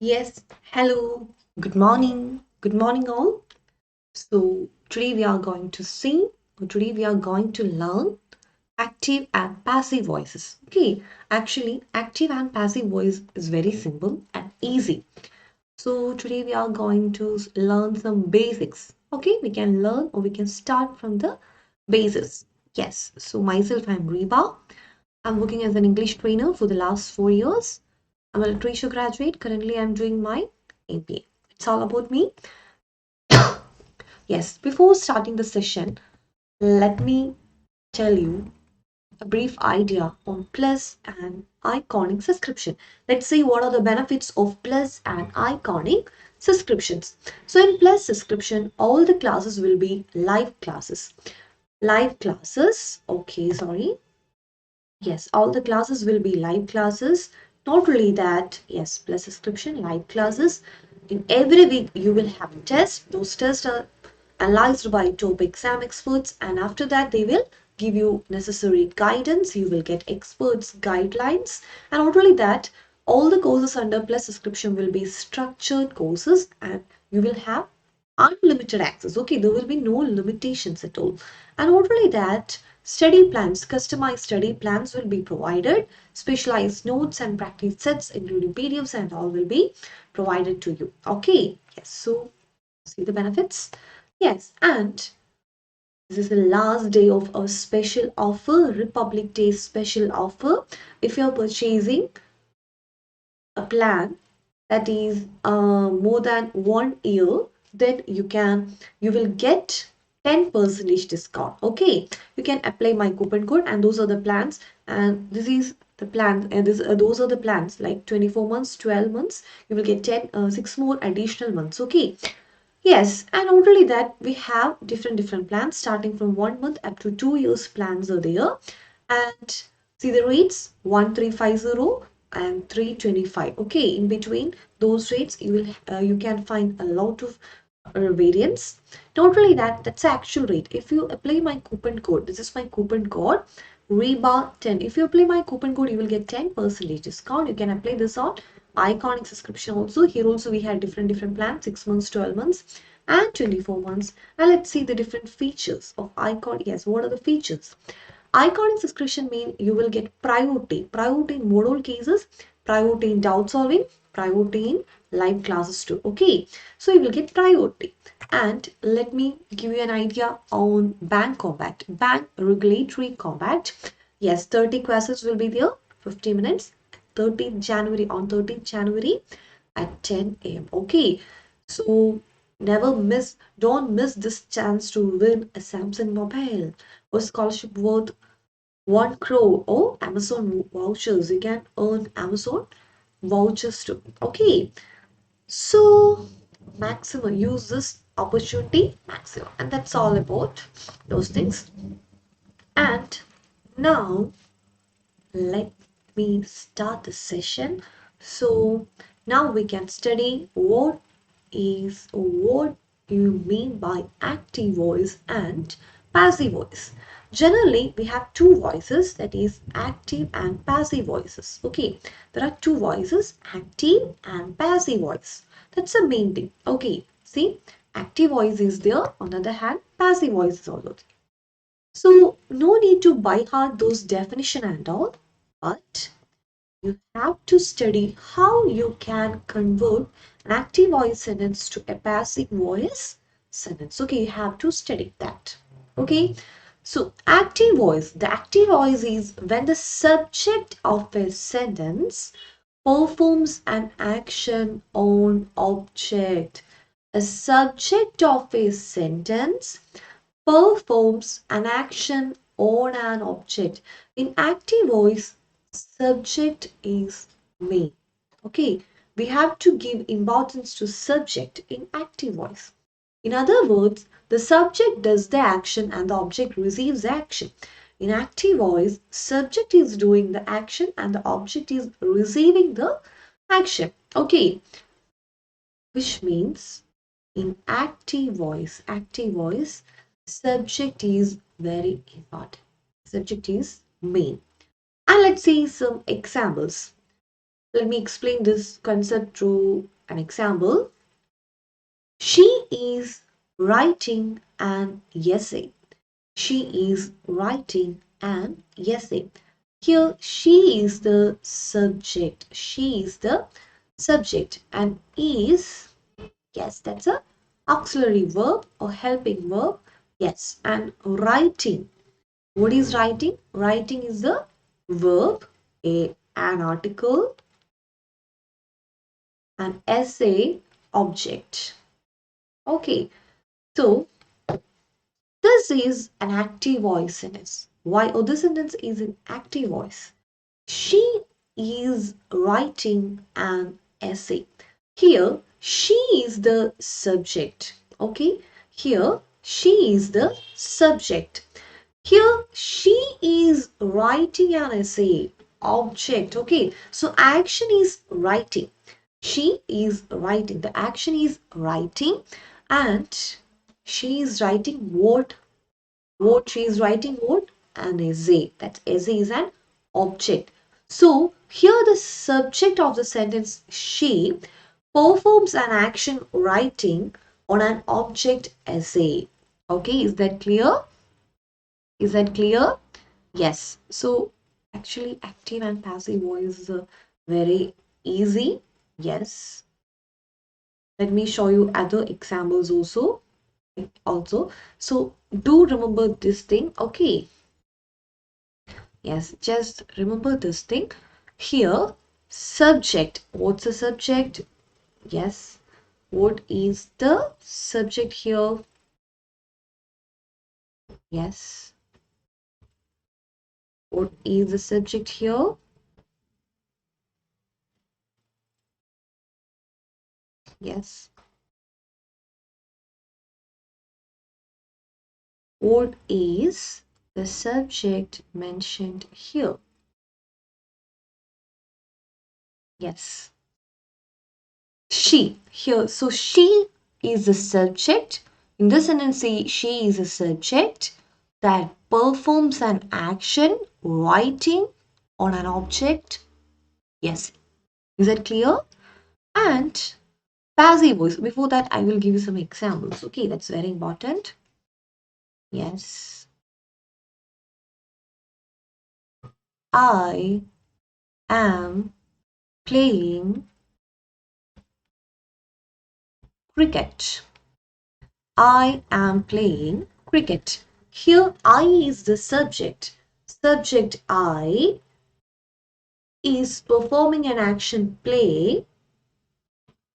Yes, hello, good morning all. So today we are going to see, or today we are going to learn active and passive voices. Okay, actually active and passive voice is very simple and easy. So today we are going to learn some basics. Okay, we can learn or we can start from the basis. Yes, so myself I'm Reeba. I'm working as an English trainer for the last 4 years. I'm a literature graduate. Currently, I'm doing my MBA. It's all about me. Yes, before starting the session, let me tell you a brief idea on Plus and Iconic subscription. Let's see what are the benefits of Plus and Iconic subscriptions. So, in Plus subscription, all the classes will be live classes. Live classes, okay, sorry. Yes, all the classes will be live classes. Not only that, yes, plus subscription, live classes. In every week, you will have tests. Those tests are analyzed by top exam experts, and after that, they will give you necessary guidance. You will get experts' guidelines, and not only that, all the courses under plus subscription will be structured courses, and you will have unlimited access. Okay, there will be no limitations at all. And not only that, study plans, customized study plans will be provided. Specialized notes and practice sets, including PDFs and all, will be provided to you. Okay, yes, so see the benefits. Yes, and this is the last day of a special offer, Republic Day special offer. If you're purchasing a plan that is more than 1 year, then you will get 10% discount. Okay, you can apply my coupon code, and those are the plans. And this is the plan, and those are the plans like 24 months, 12 months. You will get 6 more additional months. Okay, yes, and not only that, we have different plans starting from 1 month up to 2 years plans are there. And see the rates 1350 and 325. Okay, in between those rates, you can find a lot of variance. Not only that, that's the actual rate. If you apply my coupon code, this is my coupon code Reeba 10. If you apply my coupon code, you will get 10% discount. You can apply this on Iconic subscription also. Here also we have different plans, 6 months, 12 months, and 24 months. And let's see the different features of Icon. Yes, what are the features? Iconic subscription mean you will get priority in module cases, priority in doubt solving, priority in live classes too. Okay, so you will get priority. And let me give you an idea on bank combat, bank regulatory combat. Yes, 30 classes will be there, 50 minutes, 13th January on 13th January at 10 a.m. Okay, so don't miss this chance to win a Samsung mobile or scholarship worth 1 crore or Amazon vouchers. You can earn Amazon vouchers too. Okay, so maximum use this opportunity maximum, and that's all about those things. And now let me start the session. So now we can study what you mean by active voice and passive voice. Generally, we have two voices, that is active and passive voices. Okay, there are two voices, active and passive voice. That's the main thing. Okay, see, active voice is there. On the other hand, passive voice is also there. So no need to by heart those definition and all, but you have to study how you can convert an active voice sentence to a passive voice sentence. Okay, you have to study that. Okay, so active voice. The active voice is when the subject of a sentence performs an action on object. A subject of a sentence performs an action on an object. In active voice, subject is me. Okay, we have to give importance to subject in active voice. In other words, the subject does the action and the object receives the action. In active voice, subject is doing the action and the object is receiving the action. Okay, which means in active voice, subject is very important. Subject is main. And let's see some examples. Let me explain this concept through an example. She is writing an essay. She is writing an essay. Here, she is the subject. She is the subject and is, yes, that's a auxiliary verb or helping verb. Yes, and writing. What is writing? Writing is the verb, an article, an essay, object. Okay, so this is an active voice sentence. Why? Oh, this sentence is an active voice. She is writing an essay. Here, she is the subject. Okay, here, she is the subject. Here, she is writing an essay. Object. Okay, so action is writing. She is writing. The action is writing, and she is writing what she is writing what? An essay. That essay is an object. So here the subject of the sentence she performs an action writing on an object essay. Okay, is that clear? Is that clear? Yes. So actually active and passive voice is very easy. Yes. Let me show you other examples also. So do remember this thing. Okay. Yes, just remember this thing. Here, subject. What's the subject? Yes. What is the subject here? Yes. What is the subject here? Yes. What is the subject mentioned here? Yes. She here. So she is the subject. In this sentence, she is a subject that performs an action, writing on an object. Yes. Is that clear? And passive voice. Before that, I will give you some examples. Okay, that's very important. Yes. I am playing cricket. I am playing cricket. Here, I is the subject. Subject I is performing an action play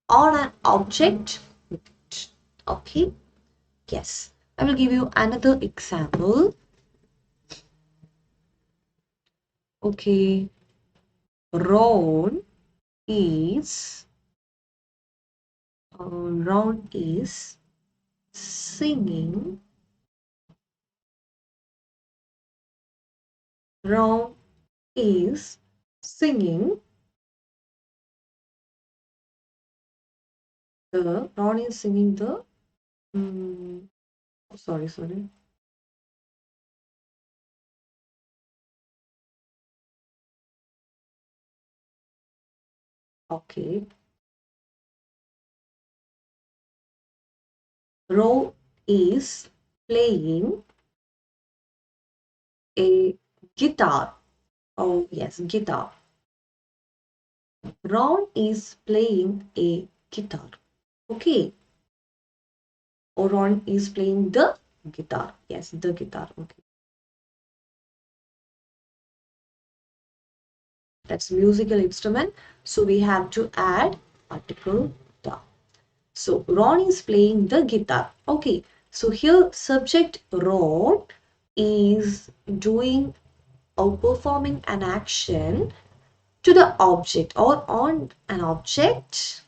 on an object. Okay, yes. I will give you another example. Okay, Ron is Ron is singing. Ron is singing Ron is singing the mm, sorry. Okay. Ron is playing a guitar. Oh, yes, guitar. Ron is playing a guitar. Okay. Or Ron is playing the guitar. Yes, the guitar. Okay. That's musical instrument. So we have to add article the. So Ron is playing the guitar. Okay. So here subject Ron is doing or performing an action to the object or on an object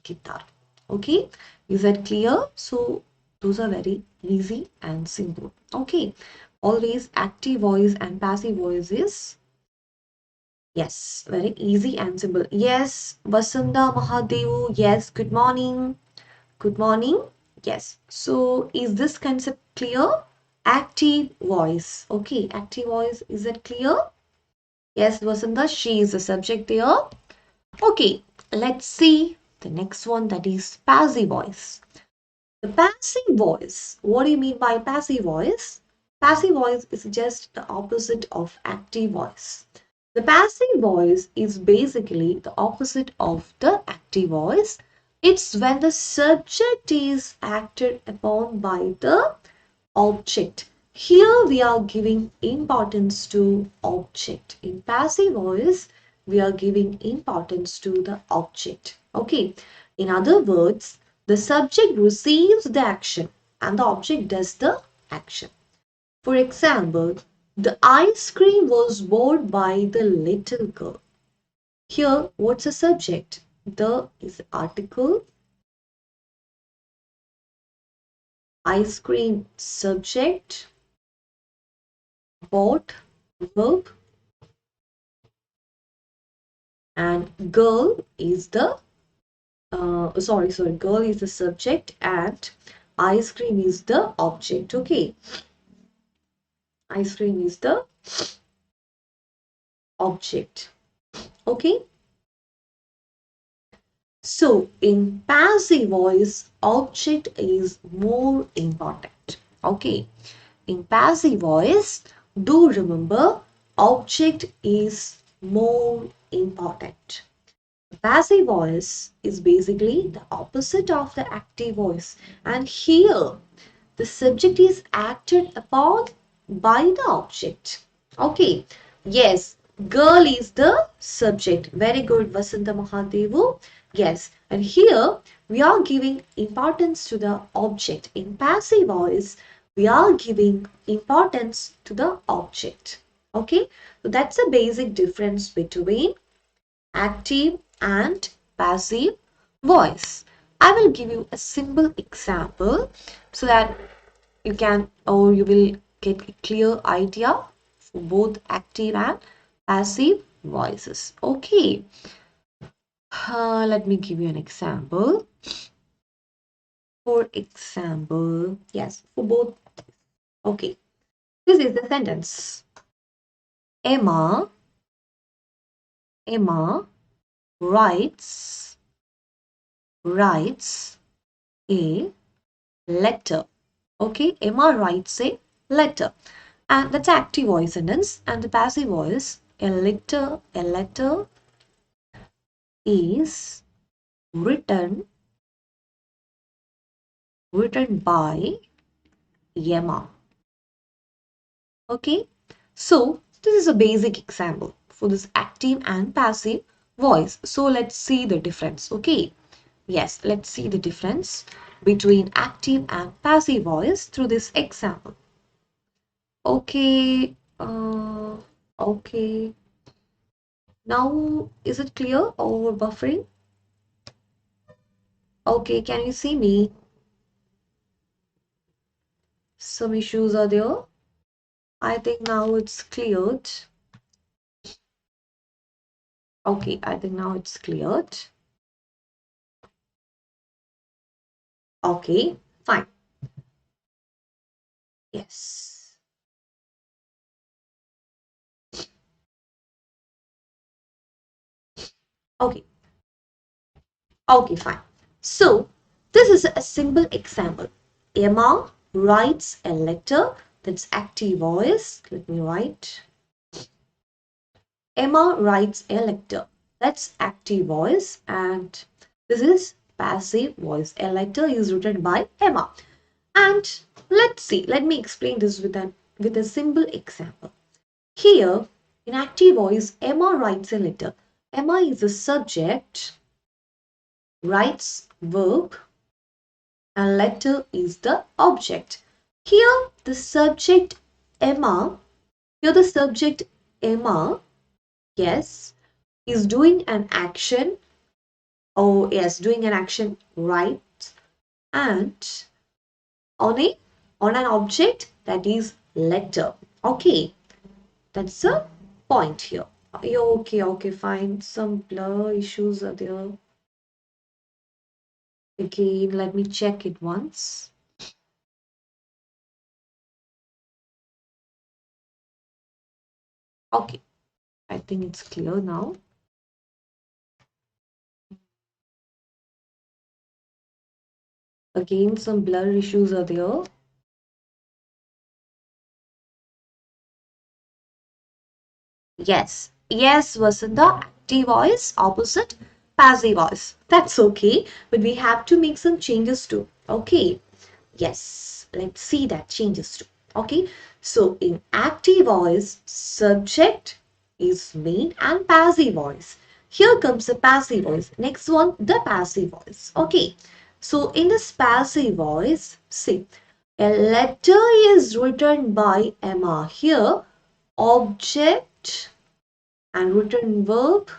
guitar. Okay, is that clear? So those are very easy and simple. Okay, always active voice and passive voice is yes, very easy and simple. Yes, Vasanta Mahadevu, yes, good morning. Good morning. Yes, so is this concept clear? Active voice. Okay, active voice, is that clear? Yes, Vasanta, she is the subject there. Okay, let's see the next one, that is passive voice. The passive voice, what do you mean by passive voice? Passive voice is just the opposite of active voice. The passive voice is basically the opposite of the active voice. It's when the subject is acted upon by the object. Here we are giving importance to object. In passive voice, we are giving importance to the object. Okay. In other words, the subject receives the action and the object does the action. For example, the ice cream was bought by the little girl. Here, what's the subject? The is the article, ice cream subject, bought verb, and girl is the girl is the subject and ice cream is the object. Okay, ice cream is the object. Okay, so in passive voice, object is more important. Okay, in passive voice, do remember object is more important. Passive voice is basically the opposite of the active voice, and here the subject is acted upon by the object. Okay, yes, girl is the subject. Very good, Vasanta Mahadevu. Yes, and here we are giving importance to the object. In passive voice, we are giving importance to the object. Okay, so that's a basic difference between active and passive voice. I will give you a simple example so that you can or you will get a clear idea for both active and passive voices. Okay, let me give you an example. For example, yes, for both. Okay, this is the sentence. Emma, Emma writes a letter. Okay, Emma writes a letter. And that's active voice sentence. And the passive voice, a letter is written by Emma. Okay, so this is a basic example for this active and passive voice. So let's see the difference. Okay, yes, let's see the difference between active and passive voice through this example. Okay, okay. Now, is it clear or buffering? Okay, can you see me? Some issues are there. I think now it's cleared. Okay, I think now it's cleared. Okay, fine. Yes. Okay, okay, fine. So, this is a simple example. Emma writes a letter. That's active voice. Let me write. Emma writes a letter. That's active voice. And this is passive voice. A letter is written by Emma. And let's see. Let me explain this with a simple example. Here, in active voice, Emma writes a letter. Emma is the subject, writes verb, and letter is the object. Here, the subject Emma, here the subject Emma, yes, is doing an action. Oh, yes, doing an action, right? And on a on an object that is letter. Okay, that's the point here. Yeah, okay, okay, fine. Some blur issues are there. Again, let me check it once. Okay, I think it's clear now. Again, some blur issues are there. Yes, yes, Vasanta, active voice, opposite, passive voice. That's okay, but we have to make some changes too. Okay, yes, let's see that changes too. Okay, so in active voice, subject is main and passive voice. Here comes the passive voice. Next one, the passive voice. Okay, so in this passive voice, see, a letter is written by Emma. Here, object and written verb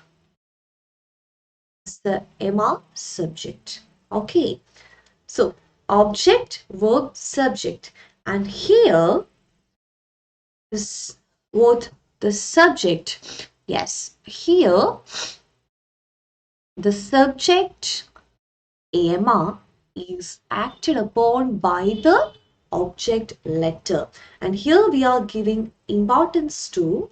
is the Emma subject. Okay, so object, verb, subject, and here this what the subject. Yes, here the subject Emma is acted upon by the object letter, and here we are giving importance to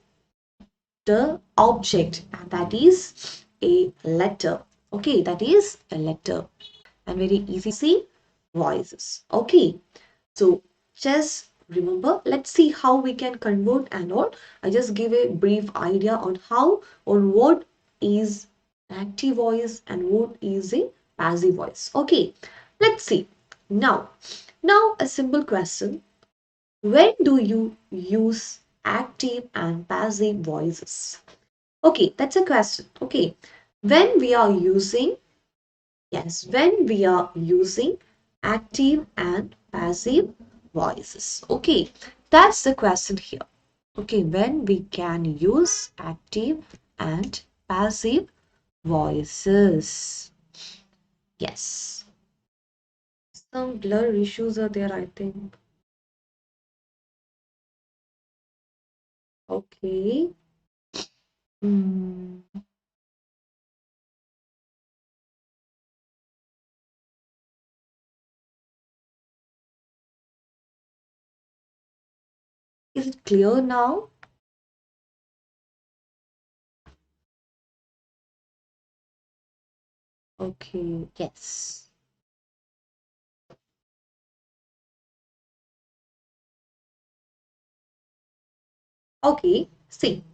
the object, and that is a letter. Okay, that is a letter, and very easy voices. Okay, so just remember, let's see how we can convert and all. I just give a brief idea on how or what is active voice and what is a passive voice. Okay, let's see. Now a simple question. When do you use active and passive voices? Okay, that's a question. Okay, when we are using, yes, when we are using active and passive voices. Okay, that's the question here. Okay, when we can use active and passive voices. Yes, some blur issues are there, I think. Okay. Hmm. Is it clear now? Okay, yes. Okay, see,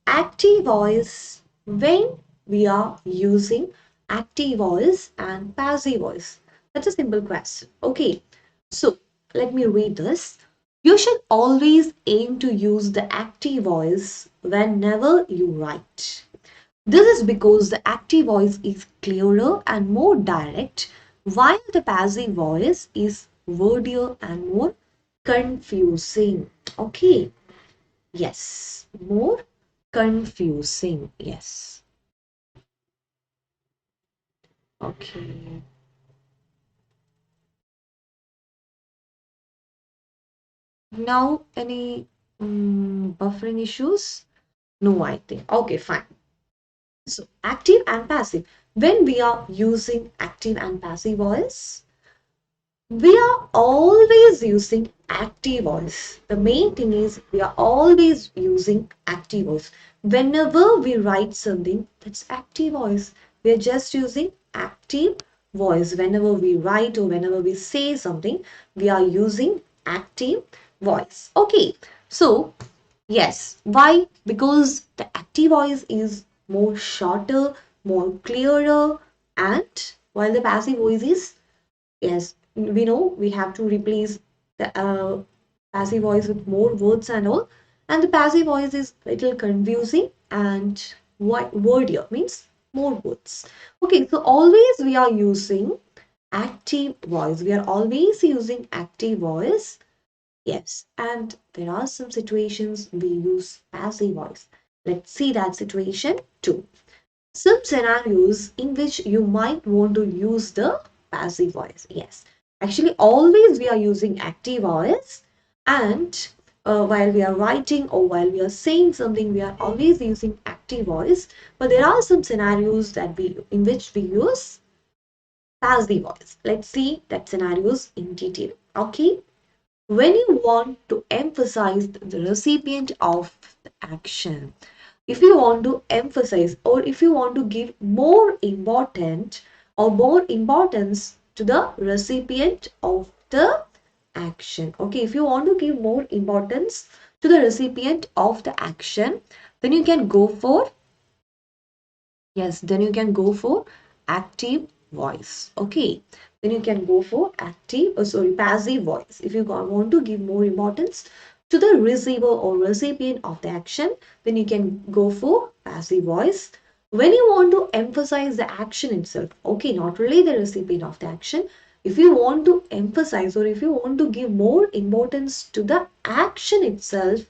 active voice, when we are using active voice and passive voice. That's a simple question. Okay, so let me read this. You should always aim to use the active voice whenever you write. This is because the active voice is clearer and more direct, while the passive voice is wordier and more confusing. Okay, yes, more confusing. Yes. Okay. Now, any buffering issues? No, I think. Okay, fine. So, active and passive. When we are using active and passive voice, we are always using active voice. The main thing is we are always using active voice. Whenever we write something, that's active voice. We are just using active voice. Whenever we write or whenever we say something, we are using active voice. Okay, so yes, why? Because the active voice is more shorter, more clearer, and while the passive voice is, yes, we know we have to replace the passive voice with more words and all. And the passive voice is little confusing and wordier, means more words. Okay, so always we are using active voice. We are always using active voice. Yes, and there are some situations we use passive voice. Let's see that situation too. Some scenarios in which you might want to use the passive voice. Yes, actually, always we are using active voice, and while we are writing or while we are saying something, we are always using active voice. But there are some scenarios that we in which we use passive voice. Let's see that scenarios in detail. Okay, when you want to emphasize the recipient of the action, if you want to emphasize or if you want to give more important or more importance to the recipient of the action. Okay, if you want to give more importance to the recipient of the action, then you can go for, yes, then you can go for active voice. Okay, then you can go for passive voice. If you want to give more importance to the receiver or recipient of the action, then you can go for passive voice. When you want to emphasize the action itself, okay, not really the recipient of the action, if you want to emphasize or if you want to give more importance to the action itself,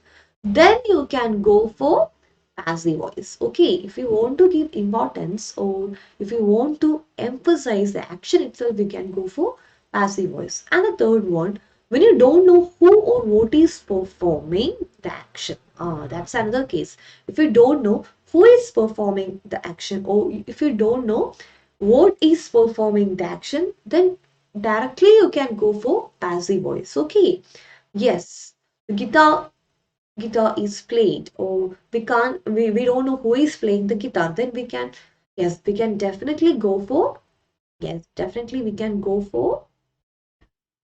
then you can go for passive voice. Okay, if you want to give importance or if you want to emphasize the action itself, you can go for passive voice. And the third one, when you don't know who or what is performing the action, that's another case. If you don't know who is performing the action or if you don't know what is performing the action, then directly you can go for passive voice. Okay, yes, the guitar is played, or we don't know who is playing the guitar, then we can, yes, we can definitely go for, yes, definitely we can go for,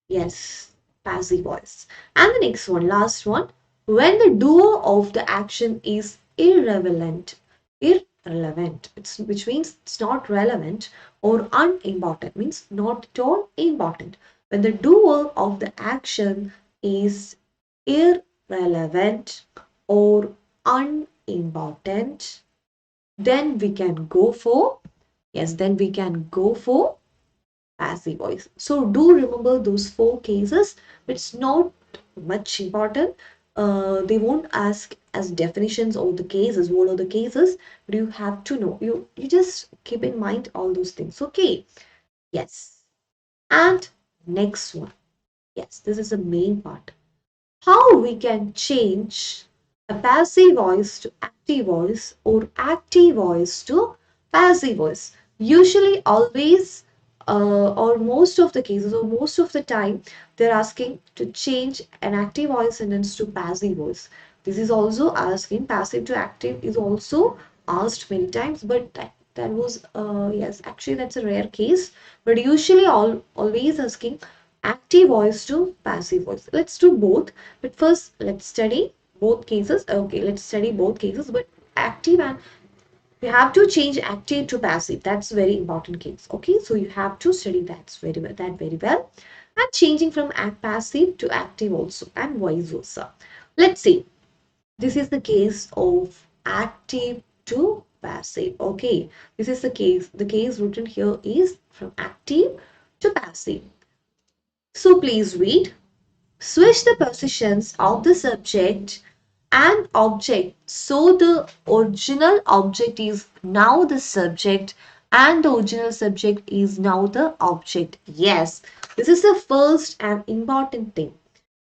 yes, passive voice. And the next one, last one, when the doer of the action is irrelevant, which means it's not relevant, or unimportant, means not at all important. When the doer of the action is irrelevant or unimportant, then we can go for, yes, then we can go for passive voice. So do remember those four cases. It's not much important. They won't ask as definitions of the cases, what are the cases, but you have to know. You just keep in mind all those things. Okay. Yes. And next one. Yes, this is the main part. How we can change a passive voice to active voice or active voice to passive voice. Usually, always, or most of the cases, or most of the time, they're asking to change an active voice sentence to passive voice. This is also asking, passive to active is also asked many times, but that was, yes, actually that's a rare case, but usually always asking active voice to passive voice. Let's do both, but first let's study both cases. Okay, let's study both cases, but active, and you have to change active to passive. That's a very important case. Okay, so you have to study that very well, and changing from passive to active also, and vice versa. Let's see. This is the case of active to passive. Okay, this is the case. The case written here is from active to passive. So please read. Switch the positions of the subject and object so the original object is now the subject and the original subject is now the object. Yes, this is the first and important thing.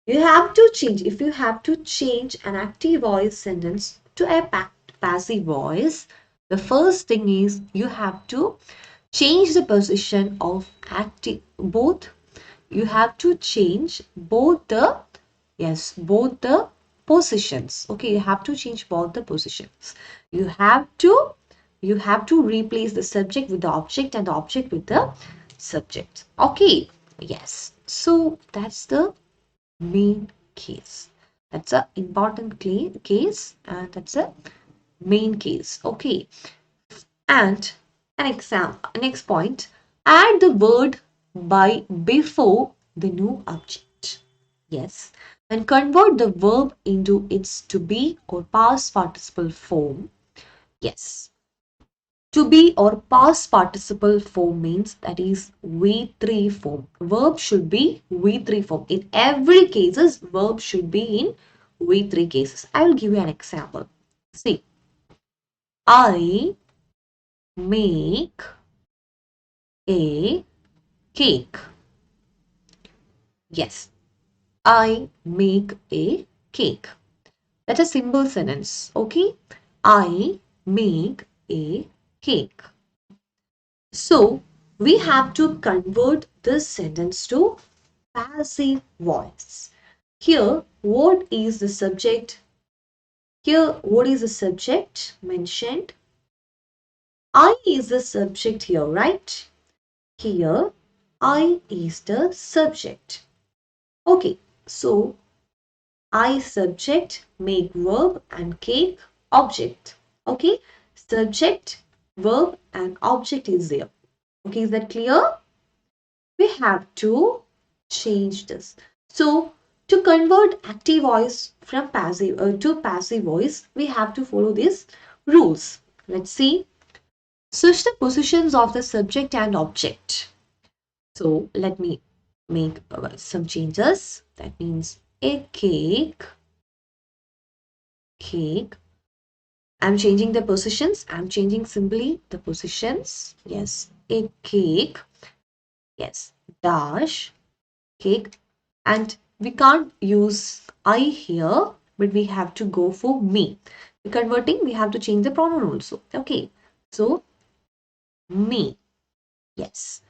You have to change, if you have to change an active voice sentence to a passive voice, the first thing is you have to change the position of active, both, you have to change both the, yes, both the positions. Okay, you have to change both the positions. You have to replace the subject with the object and the object with the subject. Okay, yes, so that's the main case. That's a important case, and that's a main case. Okay, and next point, add the word by before the new object. Yes, and convert the verb into its to be or past participle form. Yes, to be or past participle form means that is V3 form. Verb should be V3 form. In every cases, verb should be in V3 cases. I will give you an example. See, I make a cake. Yes, I make a cake. That's a simple sentence. Okay, I make a cake. So we have to convert this sentence to passive voice. Here, what is the subject? Here, what is the subject mentioned? I is the subject here, right? Here, I is the subject. Okay, so I subject, make verb, and cake object. Okay, subject, verb, and object is there. Okay, is that clear? We have to change this. So to convert active voice from passive to passive voice, we have to follow these rules. Let's see. Switch the positions of the subject and object. So let me make some changes. That means a cake, cake. I'm changing the positions. I'm changing simply the positions. Yes, a cake. Yes, dash, cake. And we can't use I here, but we have to go for me. Converting, we have to change the pronoun also. Okay, so me. Yes,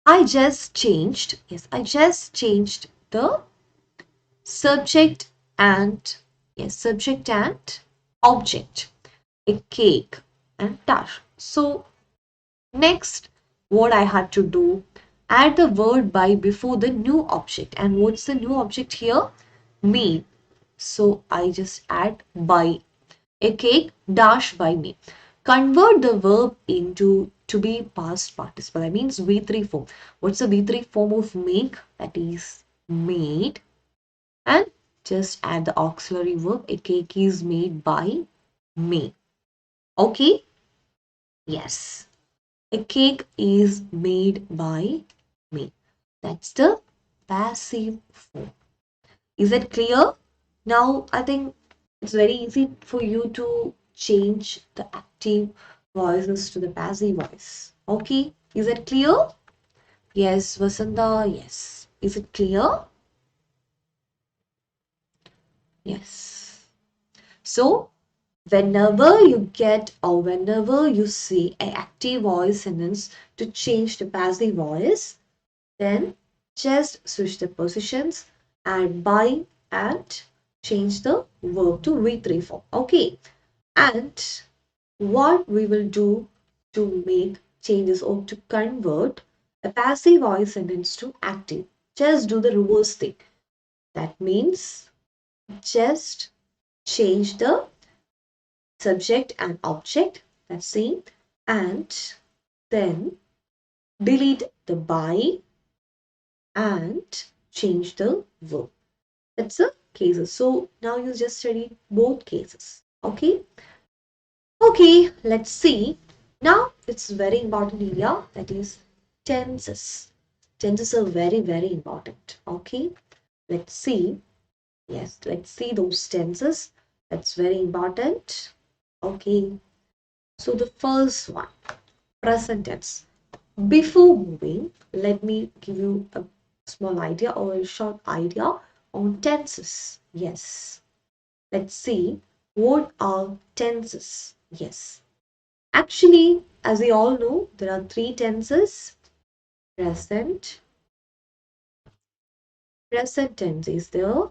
I just changed. Yes, I just changed the subject and yes, subject and object. A cake and dash. So next, what I had to do, add the word by before the new object. And what's the new object here? Me. So I just add by. A cake dash by me. Convert the verb into to be past participle. That means V3 form. What's the V3 form of make? That is made. And just add the auxiliary verb. A cake is made by me. Okay? Yes. A cake is made by me. That's the passive form. Is that clear? Now, I think it's very easy for you to change the active voices to the passive voice. Okay, is that clear? Yes, Vasanta, yes. Is it clear? Yes. So, whenever you get or whenever you see an active voice sentence to change the passive voice, then just switch the positions, add by and change the verb to V3 form. Okay. And what we will do to make changes or to convert a passive voice sentence to active, just do the reverse thing. That means just change the subject and object, that's same, and then delete the by and change the verb. That's the cases. So now you just study both cases. Okay. Okay, let's see. Now it's very important area, that is tenses. Tenses are very, very important. Okay, let's see. Yes, let's see those tenses. That's very important. Okay, so the first one, present tense. Before moving, let me give you a small idea or a short idea on tenses. Yes, let's see what are tenses. Yes. Actually, as we all know, there are three tenses. Present. Present tense is there.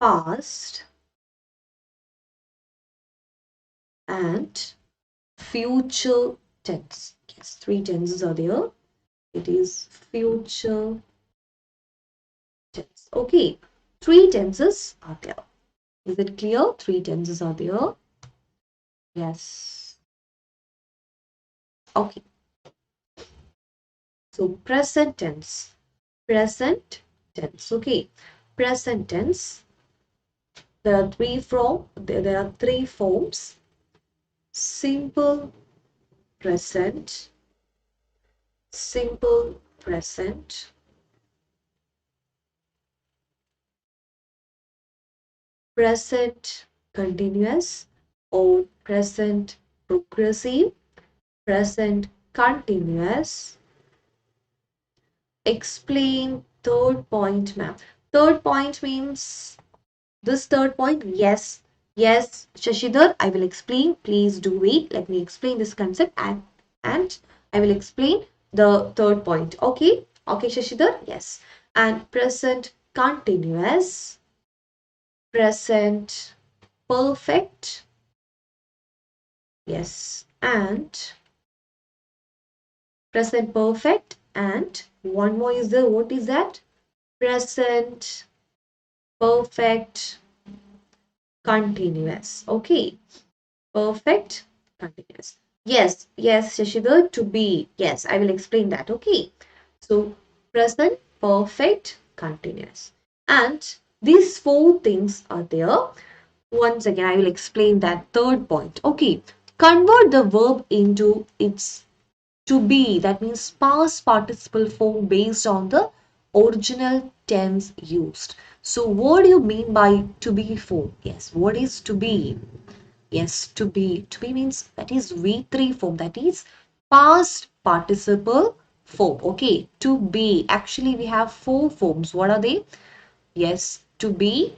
Past. And future tense. Yes, three tenses are there. It is future tense. Okay, three tenses are there. Is it clear? Three tenses are there. Yes. Okay. So present tense. Present tense. Okay. Present tense. There are three forms. Simple present, simple present, present continuous or present progressive, present continuous. Explain third point, ma'am. Third point means this third point, yes. Yes, Shashidhar, I will explain. Please do wait. Let me explain this concept and I will explain the third point. Okay? Okay, Shashidhar? Yes. And present continuous, present perfect. Yes. And present perfect and one more is there. What is that? Present perfect continuous. Okay. Perfect continuous. Yes, yes, Shashidhar, to be. Yes, I will explain that. Okay. So, present perfect continuous. And these four things are there. Once again, I will explain that third point. Okay. Convert the verb into its to be. That means past participle form based on the original tense used. So, what do you mean by to be form? Yes, what is to be? Yes, to be. To be means that is V3 form. That is past participle form. Okay, to be. Actually, we have four forms. What are they? Yes, to be.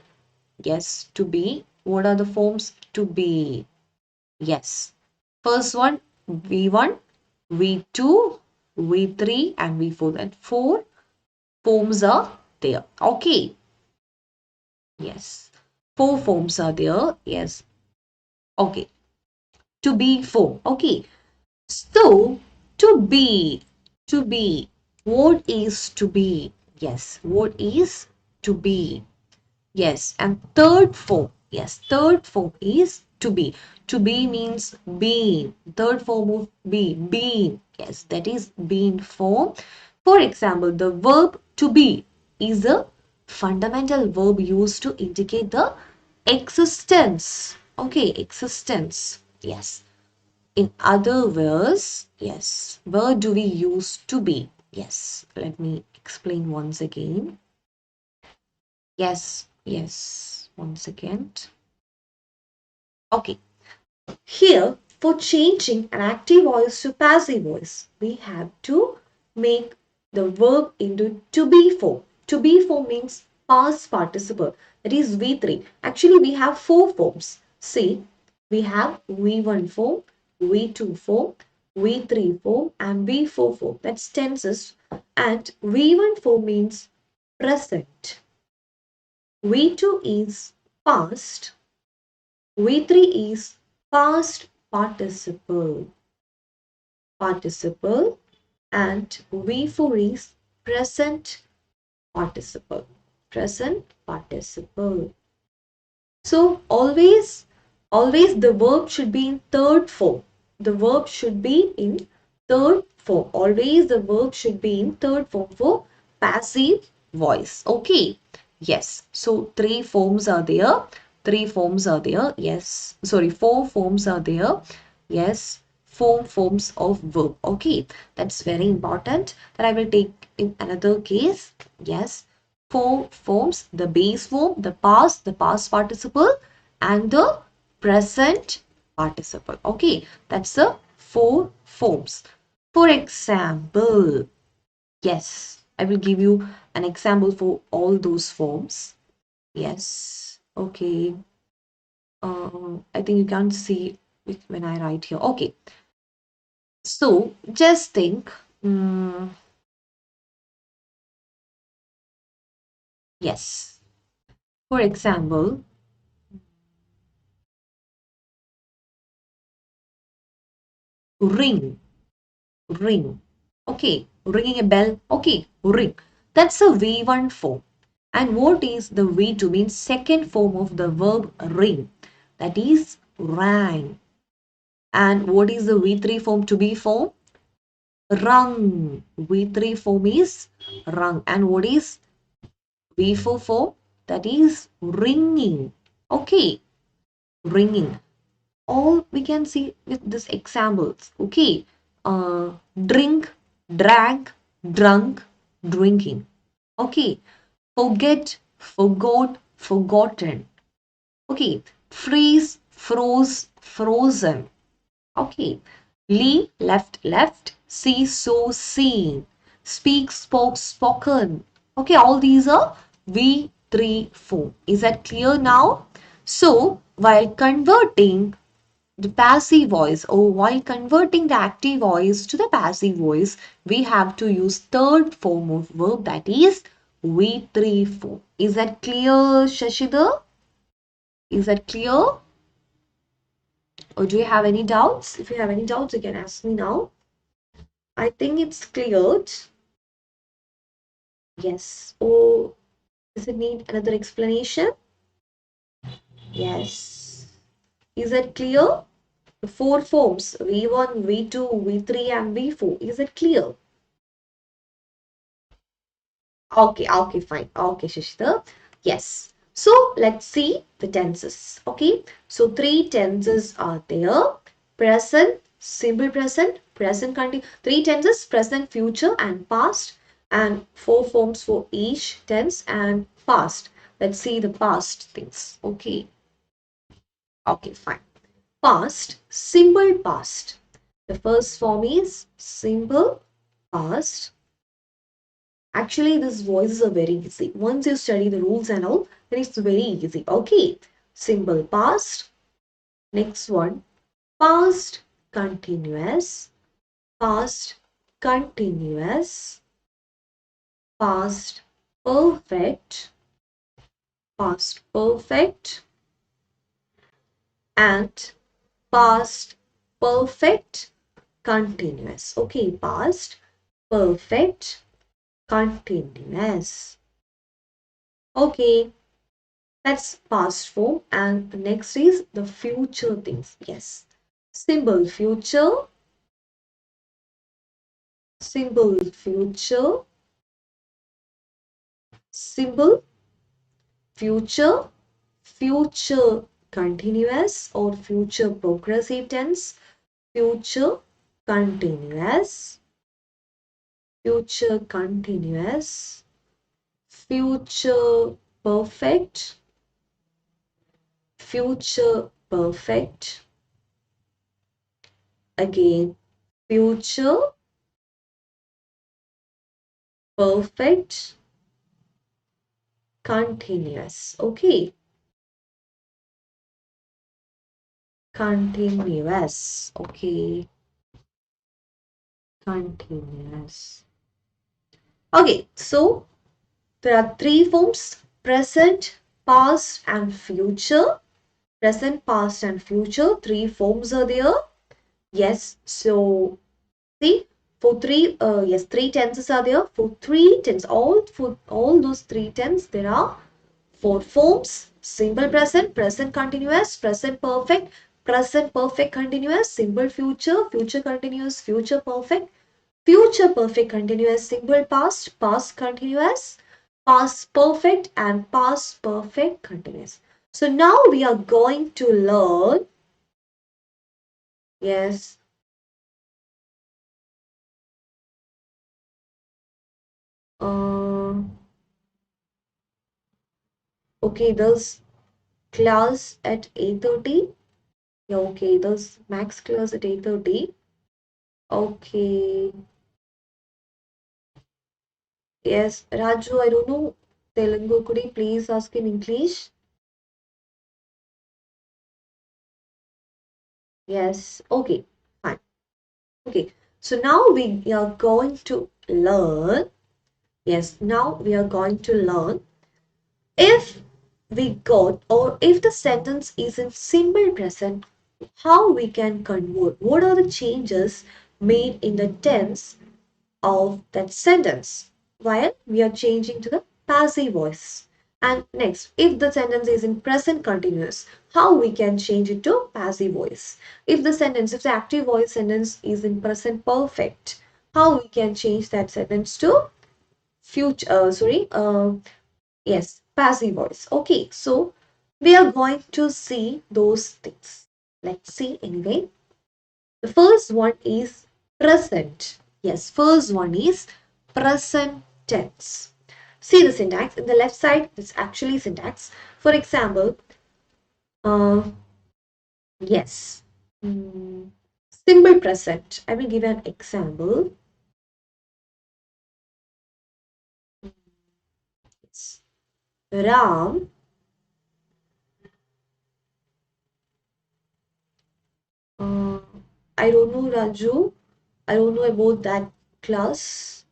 Yes, to be. What are the forms? To be. Yes. First one, V1, V2, V3, and V4. That four forms are there. Okay. Yes. Four forms are there. Yes. Okay. To be form. Okay. So, to be, what is to be? Yes, what is to be? Yes, and third form, yes, third form is to be. To be means being. Third form of be, being. Yes, that is being form. For example, the verb to be is a fundamental verb used to indicate the existence. Okay, existence. Yes. In other words, yes, where do we use to be? Yes, let me explain once again. Yes, yes, one second. Okay, here for changing an active voice to passive voice, we have to make the verb into to be form. To be form means past participle. That is V3. Actually, we have four forms. See, we have V1 form, V2 form, V3 form, and V4 form. That's tenses. And V1 form means present. V2 is past. V3 is past participle, and V4 is present participle. So always the verb should be in third form. The verb should be in third form. Always the verb should be in third form for passive voice. Okay. Yes. So three forms are there. Three forms are there. Yes. Sorry, four forms are there. Yes. Four forms of verb. Okay. That's very important. That I will take in another case. Yes. Four forms: the base form, the past participle, and the present participle. Okay, that's the four forms. For example, yes, I will give you an example for all those forms. Yes, okay. I think you can't see it when I write here. Okay, so just think. Yes, for example, ring. Ring. Okay, ringing a bell. Okay, ring. That's a V1 form. And what is the V2 means second form of the verb ring? That is rang. And what is the V3 form to be form? Rung. V3 form is rung. And what is V4 form? That is ringing. Okay, ringing. All we can see with these examples. Okay, drink, drank, drunk, drinking. Okay, forget, forgot, forgotten. Okay, freeze, froze, frozen. Okay, Lee, left, left, see, so, seen, speak, spoke, spoken. Okay, all these are V3 form. Is that clear now? So, while converting the passive voice, or while converting the active voice to the passive voice, we have to use third form of verb, that is V3 form. Is that clear, Shashidhar? Is that clear? Or do you have any doubts? If you have any doubts, you can ask me now. I think it's cleared. Yes. Oh, does it need another explanation? Yes. Is it clear? The four forms V1, V2, V3 and V4. Is it clear? Okay, fine. Okay, Shishita. Yes. So let's see the tenses. Okay. So three tenses are there. Present, simple present, present continuous. Three tenses, present, future and past. And four forms for each tense and past. Let's see the past things. Okay. Okay, fine. Past, simple past. The first form is simple past. Actually, these voices are very easy. Once you study the rules and all, then it's very easy. Okay. Simple past. Next one. Past continuous. Past continuous. Past perfect. Past perfect. And past perfect continuous. Okay. Past perfect continuous. Okay. That's past form. And the next is the future things. Yes. Simple future. Simple future. Simple future. Future continuous or future progressive tense. Future continuous. Future continuous. Future perfect. Future perfect. Again, future perfect continuous. Okay. Continuous. Okay. Continuous. Okay. So there are three forms: present, past, and future. Present, past, and future. Three forms are there. Yes. So see, for three tenses are there. For three tenses, for all those three tenses, there are four forms: simple present, present continuous, present perfect continuous, simple future, future continuous, future perfect continuous, simple past, past continuous, past perfect, and past perfect continuous. So now we are going to learn, yes, uh, okay, there's class at 8:30. Yeah, okay, there's max class at 8:30. Okay. Yes, Raju, I don't know Telugu. Could you please ask in English? Yes. Okay. Fine. Okay. So now we are going to learn. Yes. Now we are going to learn if we got or if the sentence is in simple present, how we can convert. What are the changes made in the tense of that sentence while we are changing to the passive voice. And next, if the sentence is in present continuous, how we can change it to passive voice. If the active voice sentence is in present perfect, how we can change that sentence to future, yes, passive voice. Okay, so we are going to see those things. Let's see anyway. The first one is present. Yes, first one is present tense. See the syntax. In the left side, it's actually syntax. For example, uh, yes, mm, simple present. I will give an example. Yes. Ram, uh, I don't know, Raju. I don't know about that class.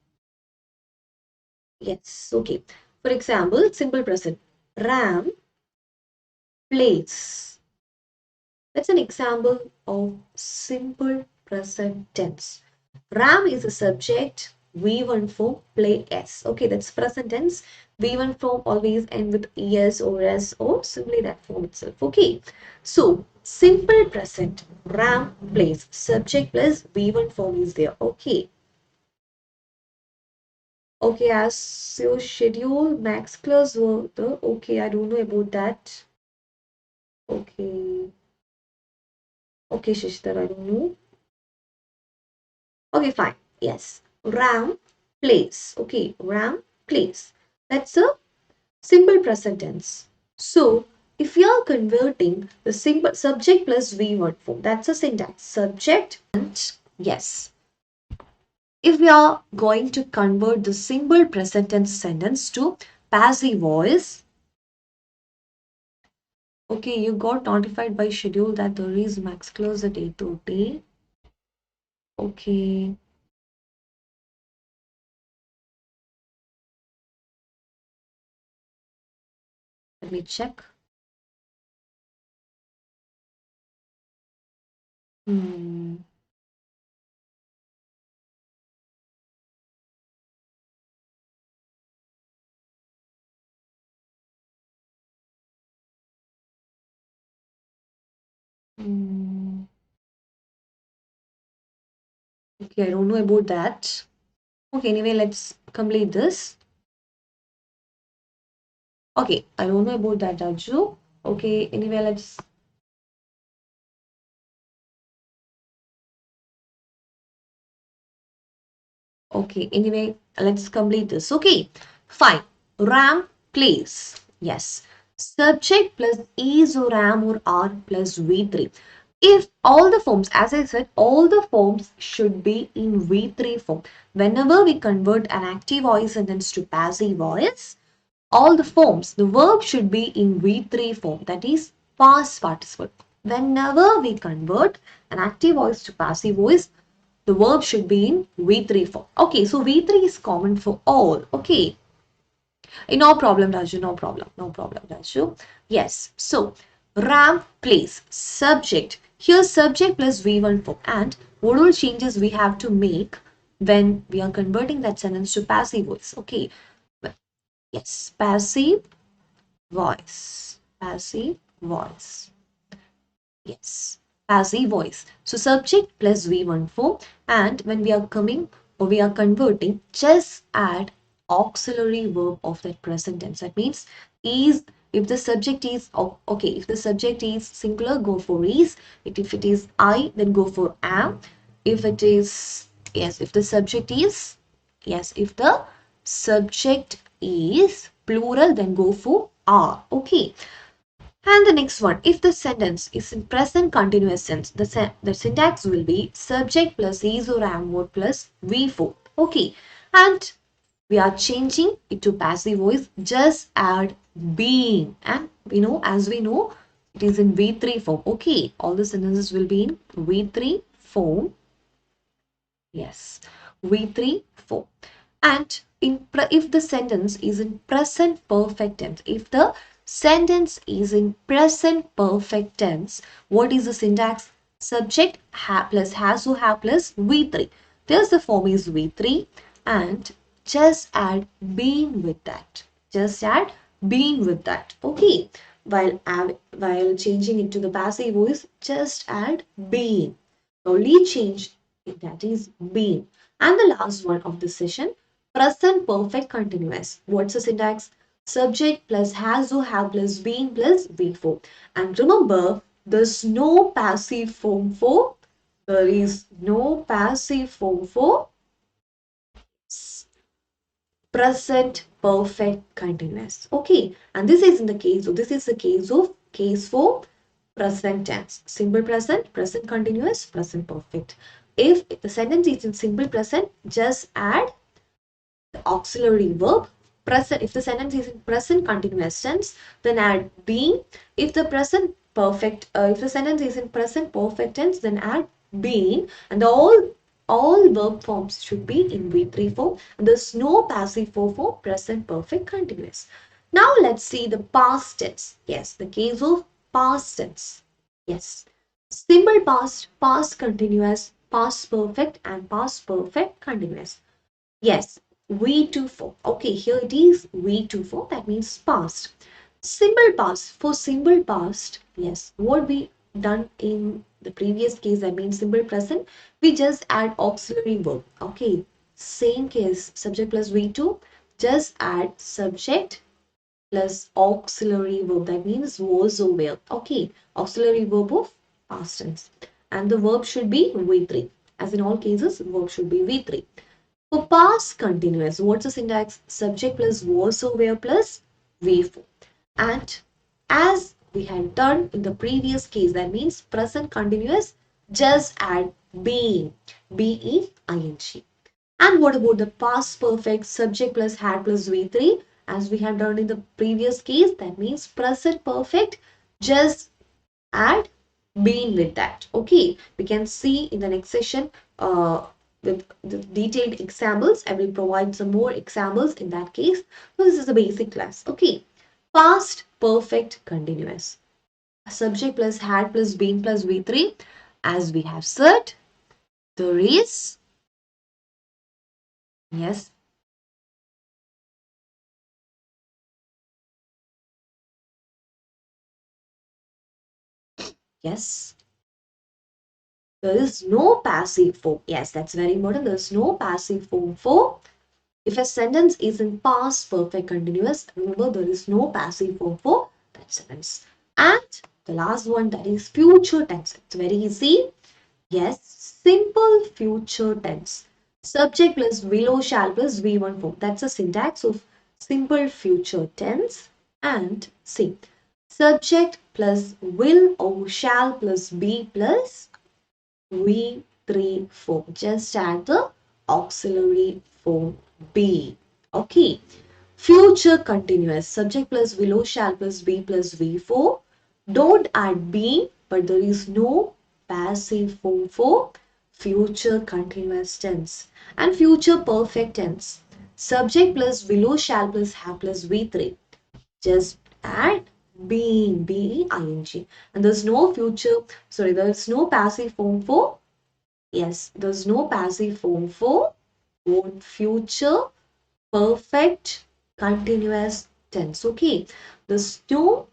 Yes, okay. For example, simple present. Ram plays. That's an example of simple present tense. Ram is a subject, V1 form play S. Okay, that's present tense. V1 form always end with ES or S or simply that form itself. Okay, so simple present Ram plays subject plus V1 form is there. Okay. Okay, as your schedule max class were the okay, I don't know about that. Okay. Okay, Shishtar, I don't know. Okay, fine. Yes. Ram plays. Okay, Ram plays. That's a simple present tense. So, if you are converting the simple subject plus V1 form, that's a syntax. Subject and yes. If we are going to convert the simple present tense sentence to passive voice, okay, you got notified by schedule that there is max close at 8:30. Okay. Let me check. Hmm. Hmm. Okay, I don't know about that. Okay, anyway, let's complete this. Okay, I don't know about that, Raju. Okay, anyway, let's. Okay, anyway, let's complete this. Okay, fine. Ram plays. Yes. Subject plus is or am or are plus V3. If all the forms, as I said, all the forms should be in V3 form. Whenever we convert an active voice sentence to passive voice, all the forms, the verb should be in V3 form, that is past participle. Whenever we convert an active voice to passive voice, the verb should be in V3 form. Okay, so V3 is common for all. Okay, no problem, Raju, no problem, no problem, Raju. Yes, so Ram plays subject. Here, subject plus V1 form. And what all changes we have to make when we are converting that sentence to passive voice? Okay, yes, passive voice. Passive voice. Yes, passive voice. So subject plus V1 form. And when we are coming or we are converting, just add auxiliary verb of that present tense. That means is, if the subject is okay, if the subject is singular, go for is. If it is I, then go for am. If it is yes, if the subject is yes, if the subject is plural, then go for are. Okay. And the next one, if the sentence is in present continuous tense, the syntax will be subject plus is or am word plus V4. Okay. And we are changing it to passive voice. Just add being. And as we know, it is in V3 form. Okay. All the sentences will be in V3 form. Yes. V3 form. And if the sentence is in present perfect tense, if the sentence is in present perfect tense, what is the syntax? Subject plus has or have plus V3. There's the form is V3 and just add been with that. Just add been with that. Okay. While changing it to the passive voice, just add been. Only change that is been. And the last one of the session, present perfect continuous. What's the syntax? Subject plus has or have plus been plus V4. And remember, there's no passive form for, there is no passive form for present perfect continuous. Okay, and this is in the case of, this is the case for present tense. Simple present, present continuous, present perfect. If the sentence is in simple present, just add the auxiliary verb present. If the sentence is in present continuous tense, then add being. If the if the sentence is in present perfect tense, then add been. And all verb forms should be in V3 form. And there's no passive form for present perfect continuous. Now let's see the past tense. Yes, the case of past tense. Yes, simple past, past continuous, past perfect, and past perfect continuous. Yes, V24. Okay, here it is V24. That means past. Simple past. For simple past, yes, what we done in the previous case, that means simple present, we just add auxiliary verb. Okay, same case, subject plus V2, just add subject plus auxiliary verb. That means was or were. Okay, auxiliary verb of past tense. And the verb should be V3. As in all cases, verb should be V3. For past continuous, what's the syntax? Subject plus was or were plus V4. And as we had done in the previous case, that means present continuous, just add being, B-E-I-N-G. And what about the past perfect, subject plus had plus V3? As we had done in the previous case, that means present perfect, just add been with that. Okay, we can see in the next session with the detailed examples. I will provide some more examples in that case. So this is a basic class. Okay, past perfect continuous. Subject plus had plus been plus V3. As we have said, there is, yes, yes, there is no passive form. Yes, that's very important. There is no passive form for if a sentence is in past perfect continuous, remember there is no passive form for that sentence. And the last one, that is future tense. It's very easy. Yes, simple future tense. Subject plus will or shall plus V1 form. That's a syntax of simple future tense. And see, subject plus will or shall plus be plus V3 form. Just add the auxiliary form be. Okay. Future continuous. Subject plus will or shall plus be plus V4. Don't add be, but there is no passive form for future continuous tense. And future perfect tense. Subject plus will or shall plus have plus V3. Just add being, B-E-I-N-G. And there's no future, sorry, there's no passive form for, yes, there's no passive form for future perfect continuous tense. Okay, there's no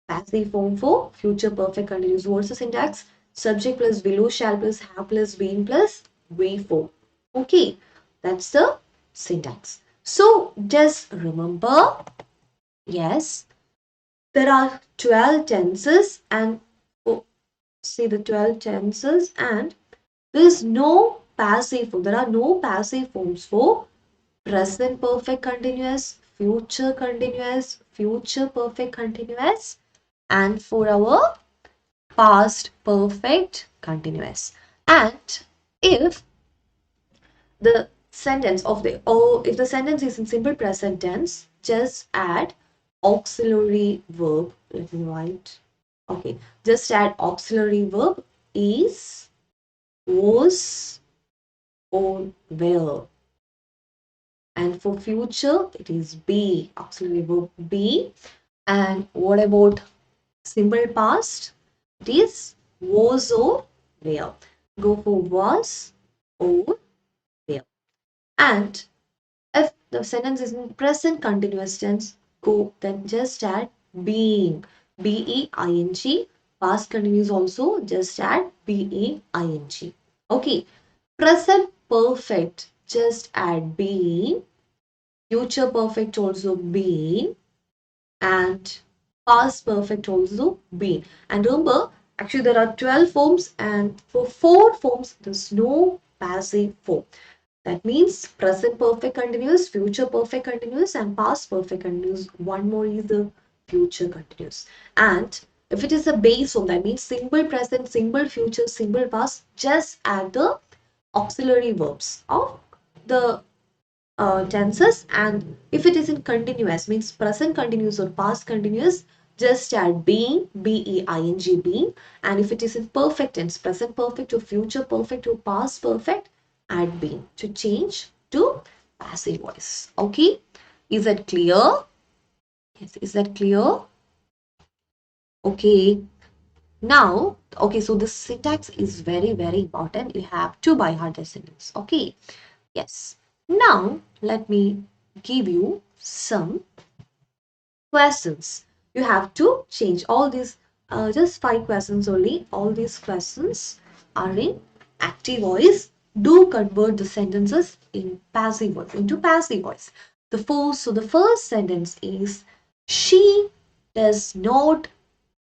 passive form for future perfect continuous. What's the syntax? Subject plus will, shall plus have plus been plus way form. Okay, that's the syntax. So just remember, yes, there are 12 tenses and oh, see the 12 tenses and there is no passive form. There are no passive forms for present perfect continuous, future perfect continuous, and for our past perfect continuous. And if the sentence of the oh, if the sentence is in simple present tense, just add auxiliary verb. Let me write. Okay, just add auxiliary verb is, was, or will. And for future, it is be, auxiliary verb be. And what about simple past? It is was or were. Go for was or were. And if the sentence is in present continuous tense, go then just add being, B-E-I-N-G. Past continuous also just add B-E-I-N-G. Okay. Present perfect, just add being. Future perfect also been, and past perfect also been. And remember, actually there are 12 forms and for 4 forms there's no passive form. That means present perfect continuous, future perfect continuous, and past perfect continuous. One more is the future continuous. And if it is a base form, that means simple present, simple future, simple past, just add the auxiliary verbs of the tenses. And if it is in continuous, means present continuous or past continuous, just add being, B-E-I-N-G, being. And if it is in perfect tense, present perfect or future perfect or past perfect, add being to change to passive voice. Okay, is that clear? Yes, is that clear? Okay, now, okay, so the syntax is very, very important. You have to by heart the sentence. Okay, yes. Now, let me give you some questions. You have to change all these, just 5 questions only. All these questions are in active voice. Do convert the sentences in passive voice into passive voice. The first sentence is she does not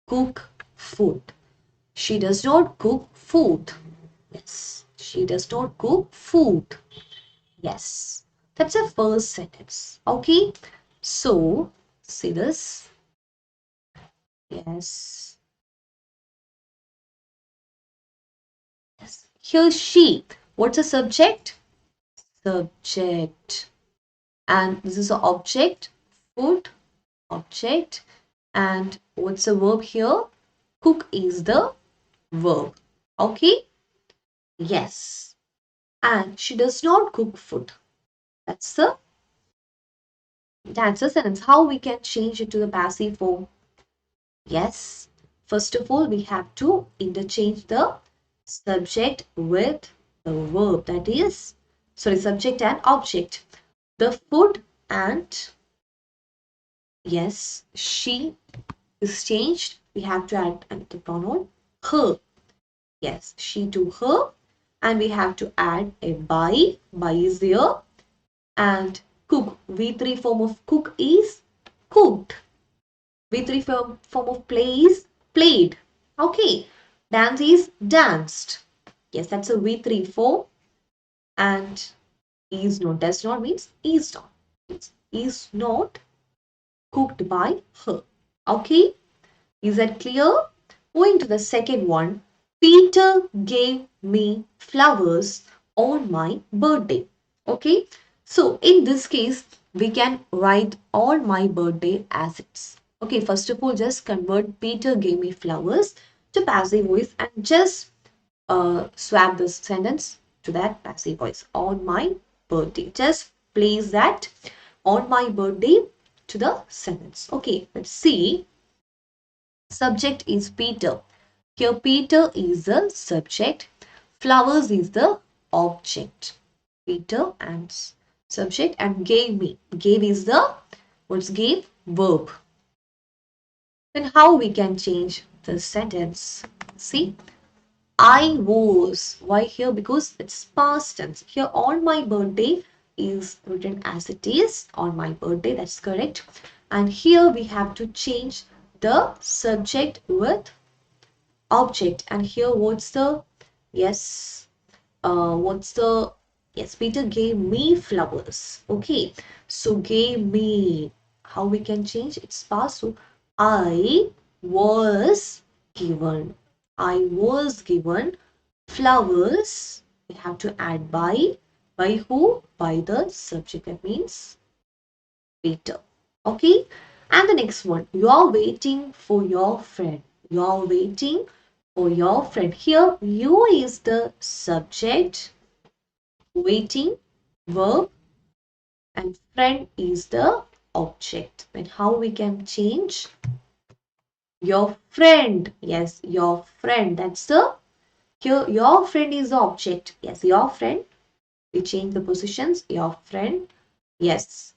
cook food. She does not cook food. Yes, she does not cook food. Yes, that's the first sentence. Okay, so see this. Yes. Yes. Here she. What's the subject? Subject. And this is the object. Food. Object. And what's the verb here? Cook is the verb. Okay? Yes. And she does not cook food. That's the sentence. How we can change it to the passive form? Yes. First of all, we have to interchange the subject with the verb. That is, sorry, subject and object. The food and, yes, she is changed. We have to add the pronoun her. Yes, she to her. And we have to add a by. By is there. And cook. V3 form of cook is cooked. V3 form of play is played. Okay. Dance is danced. Yes, that's a V3 form. And is not, does not means is not. It is not cooked by her. Okay. Is that clear? Going to the second one. Peter gave me flowers on my birthday. Okay. So in this case, we can write on my birthday as it's. Okay, first of all, just convert Peter gave me flowers to passive voice and just swap this sentence to that passive voice. On my birthday. Just place that on my birthday to the sentence. Okay, let's see. Subject is Peter. Here Peter is the subject. Flowers is the object. Peter and subject and gave me. Gave is the, what's gave? Verb. Then how we can change the sentence? See, I was. Why here? Because it's past tense. Here on my birthday is written as it is. On my birthday, that's correct. And here we have to change the subject with object. And here what's the, yes, what's the, yes, Peter gave me flowers. Okay, so gave me, how we can change? It's past. So I was given. I was given flowers. We have to add by who? By the subject. That means Peter. Okay, and the next one, you're waiting for your friend. You're waiting for your friend. Here you is the subject, waiting verb, and friend is the object. And how we can change? Your friend. Yes, your friend. That's the, here your friend is the object. Yes, your friend. We change the positions. Your friend. Yes.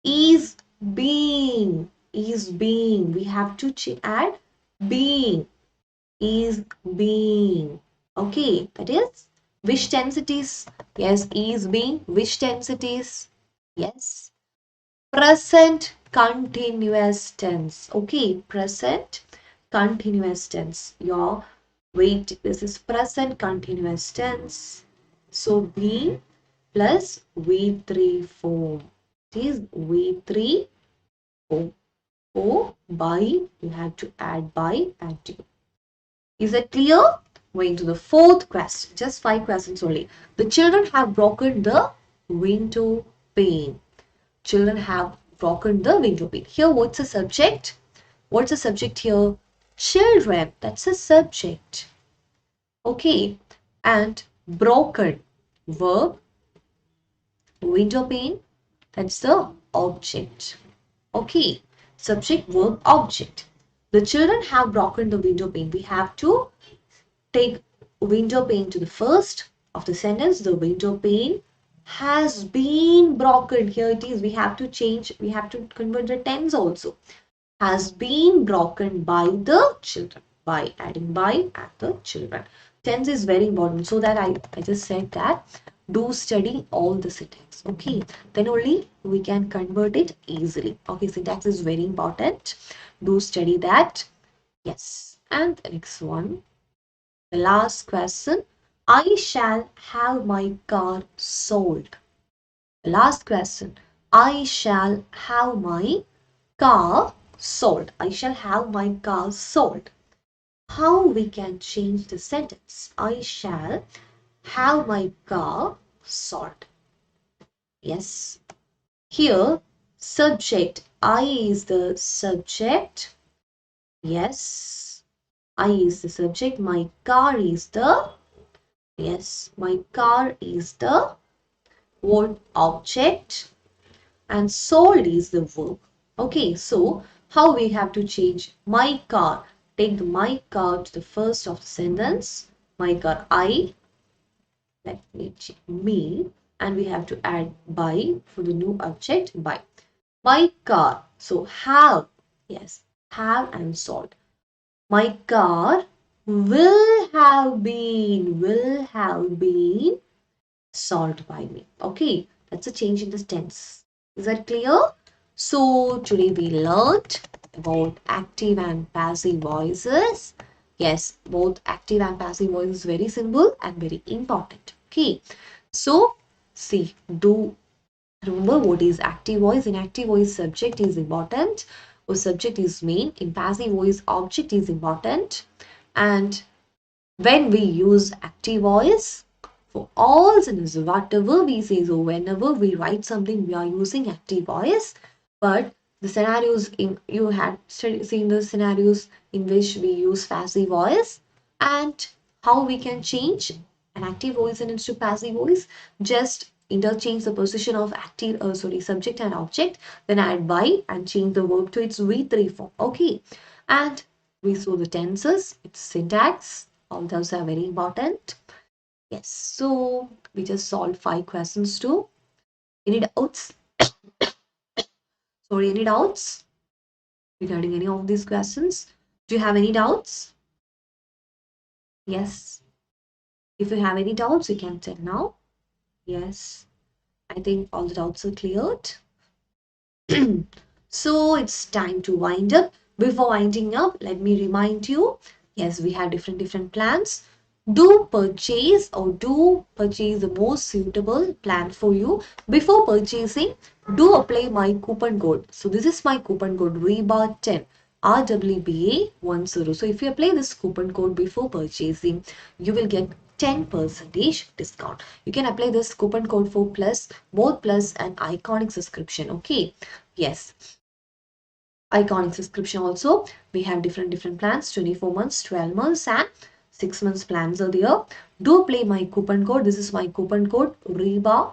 Is being. Is being. We have to add being. Is being. Okay, that is which tense it is? Yes, is being. Which tense it is? Yes. Present continuous tense. Okay, present continuous tense. Your wait, this is present continuous tense. So be plus V3 form. It is V3 form. O by, you have to add by and to. Is that clear? Going to the fourth question. Just 5 questions only. The children have broken the window pane. Children have broken the window pane. Here, what's the subject? What's the subject here? Children. That's a subject. Okay. And broken. Verb. Window pane. That's the object. Okay. Subject, verb, object. The children have broken the window pane. We have to take window pane to the first of the sentence. The window pane has been broken. Here it is. We have to change. We have to convert the tense also. Has been broken by the children. By adding by at the children. Tense is very important. So that I just said that do study all the syntax. Okay. Then only we can convert it easily. Okay. Syntax is very important. Do study that. Yes. And the next one. The last question. I shall have my car sold. The last question. I shall have my car sold. I shall have my car sold. How we can change the sentence? I shall have my car sold. Yes. Here, subject. I is the subject. Yes. I is the subject. My car is the. Yes. My car is the word object. And sold is the verb. Okay, so how we have to change my car? Take the my car to the first of the sentence. My car, I. Let me check me. And we have to add by for the new object by. My car. So have. Yes, have and sold. My car will have been solved by me. Okay, that's a change in the tense. Is that clear? So today we learned about active and passive voices. Yes, both active and passive voices very simple and very important. Okay, so see, do remember what is active voice. In active voice, subject is important or subject is main. In passive voice, object is important. And when we use active voice, for all sentences, whatever we say, so whenever we write something, we are using active voice. But the scenarios you had seen the scenarios in which we use passive voice, and how we can change an active voice into passive voice. Just interchange the position of subject and object, then add by and change the verb to its V3 form. Okay, and we saw the tenses, its syntax. All those are very important. Yes, so we just solved 5 questions too. Any doubts? Sorry, any doubts regarding any of these questions? Do you have any doubts? Yes. If you have any doubts, you can tell now. Yes. I think all the doubts are cleared. So it's time to wind up. Before winding up, let me remind you, yes, we have different plans. Do purchase the most suitable plan for you. Before purchasing, do apply my coupon code. So this is my coupon code REEBA10 RWBA10. So if you apply this coupon code before purchasing, you will get 10% discount. You can apply this coupon code for both plus and iconic subscription. Okay. Yes. Iconic subscription also. We have different plans, 24 months, 12 months and 6 months plans are there. Do play my coupon code. This is my coupon code REEBA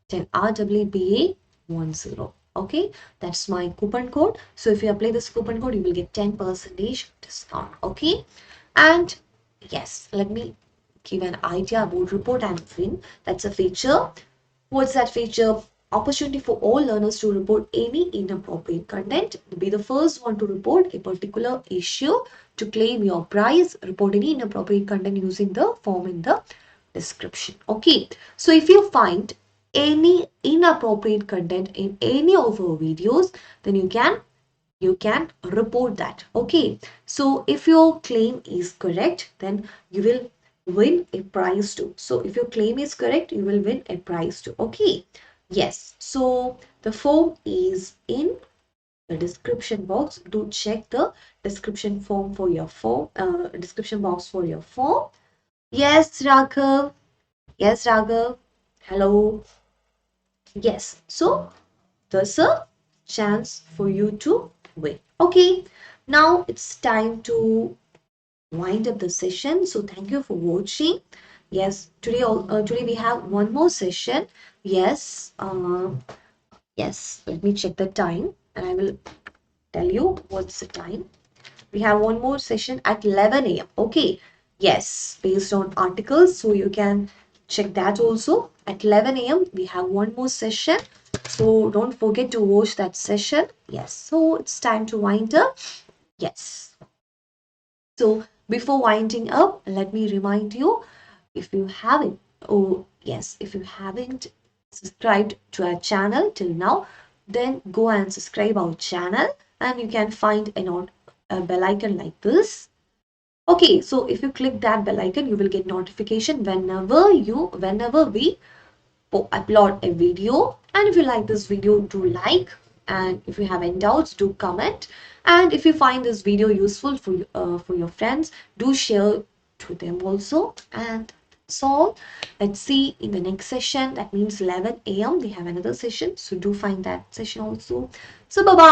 10 RWBA10. Okay, that's my coupon code. So if you apply this coupon code, you will get 10% discount. Okay, and yes, let me give an idea about report and win. That's a feature. What's that feature? Opportunity for all learners to report any inappropriate content. Be the first one to report a particular issue to claim your prize. Report any inappropriate content using the form in the description. Okay, so if you find any inappropriate content in any of our videos, then you can report that. Okay, so if your claim is correct, then you will win a prize too. So if your claim is correct, you will win a prize too. Okay, yes, so the form is in the description box. Do check the description box for your form. Yes, Raghav. Yes, Raghav. Hello. Yes, so there's a chance for you to win. Okay, now it's time to wind up the session. So thank you for watching. Yes, today we have one more session. Yes, yes. Let me check the time, and I will tell you what's the time. We have one more session at 11 a.m. Okay. Yes, based on articles, so you can check that also. At 11 a.m. we have one more session, so don't forget to watch that session. Yes, so it's time to wind up. Yes, so before winding up, let me remind you, if you haven't, oh yes, if you haven't subscribed to our channel till now, then go and subscribe our channel, and you can find a bell icon like this. Okay, so if you click that bell icon, you will get notification whenever we upload a video. And if you like this video, do like, and if you have any doubts, do comment, and if you find this video useful for your friends, do share to them also. And that's all. Let's see in the next session, that means 11 a.m. we have another session, so do find that session also. So bye bye.